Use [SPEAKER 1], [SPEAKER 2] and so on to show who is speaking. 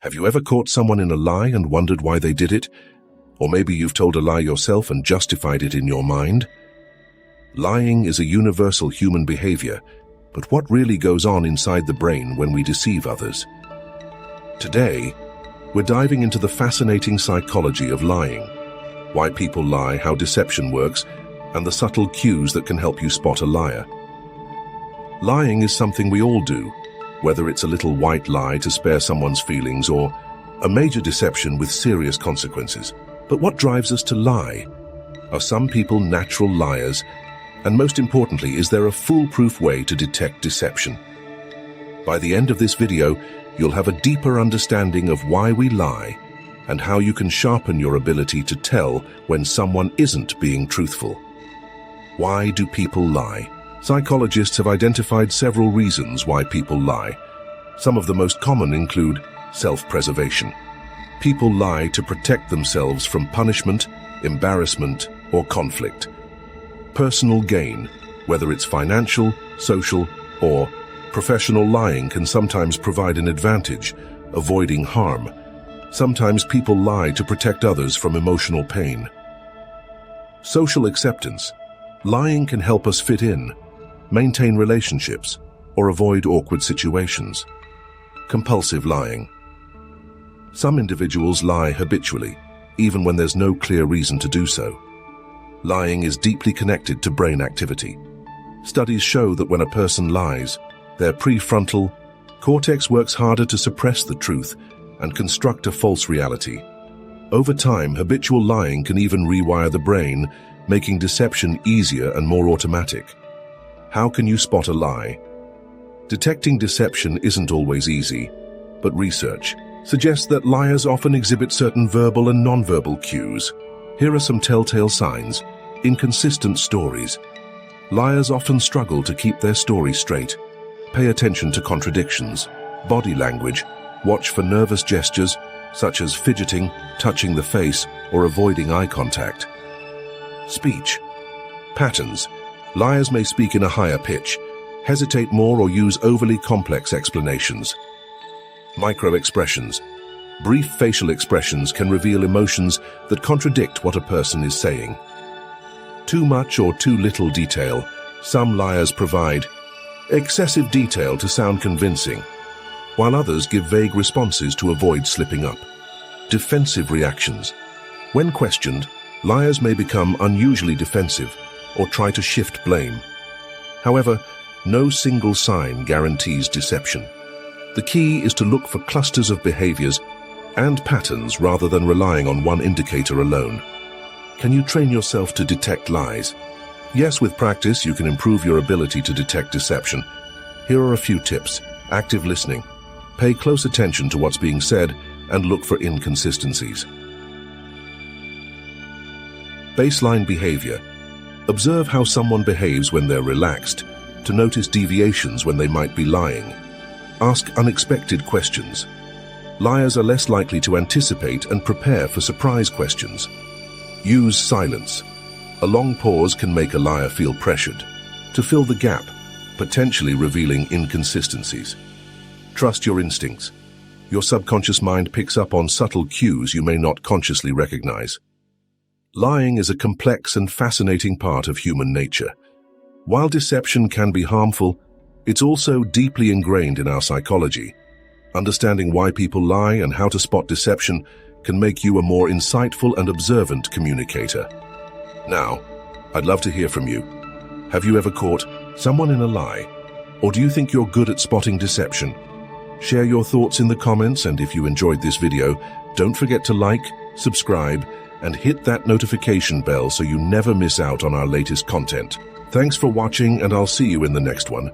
[SPEAKER 1] Have you ever caught someone in a lie and wondered why they did it? Or maybe you've told a lie yourself and justified it in your mind? Lying is a universal human behavior, but what really goes on inside the brain when we deceive others? Today, we're diving into the fascinating psychology of lying, why people lie, how deception works, and the subtle cues that can help you spot a liar. Lying is something we all do, whether it's a little white lie to spare someone's feelings or a major deception with serious consequences. But what drives us to lie? Are some people natural liars? And most importantly, is there a foolproof way to detect deception? By the end of this video, you'll have a deeper understanding of why we lie and how you can sharpen your ability to tell when someone isn't being truthful. Why do people lie? Psychologists have identified several reasons why people lie. Some of the most common include self-preservation. People lie to protect themselves from punishment, embarrassment, or conflict. Personal gain, whether it's financial, social, or professional, lying can sometimes provide an advantage, avoiding harm. Sometimes people lie to protect others from emotional pain. Social acceptance. Lying can help us fit in, maintain relationships, or avoid awkward situations. Compulsive lying. Some individuals lie habitually, even when there's no clear reason to do so. Lying is deeply connected to brain activity. Studies show that when a person lies, their prefrontal cortex works harder to suppress the truth and construct a false reality. Over time, habitual lying can even rewire the brain, making deception easier and more automatic. How can you spot a lie? Detecting deception isn't always easy, but research suggests that liars often exhibit certain verbal and nonverbal cues. Here are some telltale signs. Inconsistent stories. Liars often struggle to keep their story straight. Pay attention to contradictions. Body language. Watch for nervous gestures, such as fidgeting, touching the face, or avoiding eye contact. Speech. Patterns. Liars may speak in a higher pitch, hesitate more, or use overly complex explanations. Micro-expressions. Brief facial expressions can reveal emotions that contradict what a person is saying. Too much or too little detail. Some liars provide excessive detail to sound convincing, while others give vague responses to avoid slipping up. Defensive reactions. When questioned, liars may become unusually defensive or try to shift blame. However, no single sign guarantees deception. The key is to look for clusters of behaviors and patterns rather than relying on one indicator alone. Can you train yourself to detect lies? Yes, with practice, you can improve your ability to detect deception. Here are a few tips. Active listening. Pay close attention to what's being said and look for inconsistencies. Baseline behavior. Observe how someone behaves when they're relaxed, to notice deviations when they might be lying. Ask unexpected questions. Liars are less likely to anticipate and prepare for surprise questions. Use silence. A long pause can make a liar feel pressured to fill the gap, potentially revealing inconsistencies. Trust your instincts. Your subconscious mind picks up on subtle cues you may not consciously recognize. Lying is a complex and fascinating part of human nature. While deception can be harmful, it's also deeply ingrained in our psychology. Understanding why people lie and how to spot deception can make you a more insightful and observant communicator. Now, I'd love to hear from you. Have you ever caught someone in a lie? Or do you think you're good at spotting deception? Share your thoughts in the comments, and if you enjoyed this video, don't forget to like, subscribe, and hit that notification bell so you never miss out on our latest content. Thanks for watching, and I'll see you in the next one.